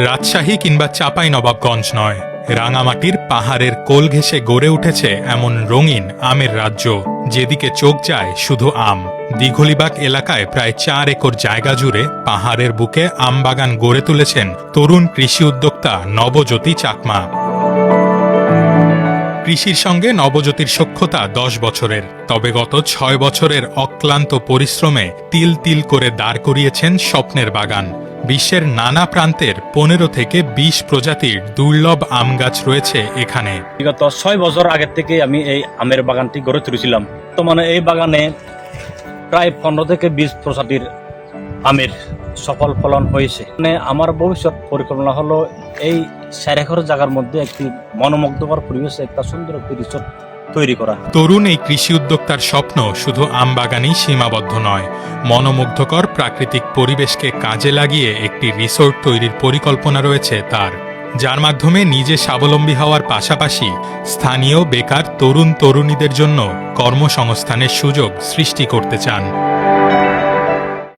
রাজশাহী কিংবা চাঁপাইনবাবগঞ্জ নয়, রাঙামাটির পাহাড়ের কোল ঘেঁষে গড়ে উঠেছে এমন রঙিন আমের রাজ্য, যেদিকে চোখ যায় শুধু আম। দিঘলিবাগ এলাকায় প্রায় 4 একর জায়গা জুড়ে পাহাড়ের বুকে আমবাগান গড়ে তুলেছেন তরুণ কৃষি উদ্যোক্তা নবজ্যোতি চাকমা। কৃষির সঙ্গে নবজ্যোতির সখ্যতা 10 বছরের, তবে গত 6 বছরের অক্লান্ত পরিশ্রমে তিল তিল করে দাঁড় করিয়েছেন স্বপ্নের বাগান। বিশ্বের নানা প্রান্তের 15 থেকে 20 প্রজাতির দুর্লভ আম গাছ রয়েছে এখানে। বিগত 6 বছর আগের থেকে আমি এই আমের বাগানটি গড়ে তুলেছিলাম। তো এই বাগানে প্রায় 15 থেকে 20 প্রজাতির আমের সফল ফলন হয়েছে। আমার ভবিষ্যৎ পরিকল্পনা হলো এই 4 একর জায়গার মধ্যে একটি মনোমুগ্ধকর পরিবেশে একটা সুন্দর একটি রিসোর্ট তৈরি করা। তরুণ এই কৃষি উদ্যোক্তার স্বপ্ন শুধু আম বাগানেই সীমাবদ্ধ নয়, মনোমুগ্ধকর প্রাকৃতিক পরিবেশকে কাজে লাগিয়ে একটি রিসোর্ট তৈরির পরিকল্পনা রয়েছে তার, যার মাধ্যমে নিজে স্বাবলম্বী হওয়ার পাশাপাশি স্থানীয় বেকার তরুণ তরুণীদের জন্য কর্মসংস্থানের সুযোগ সৃষ্টি করতে চান।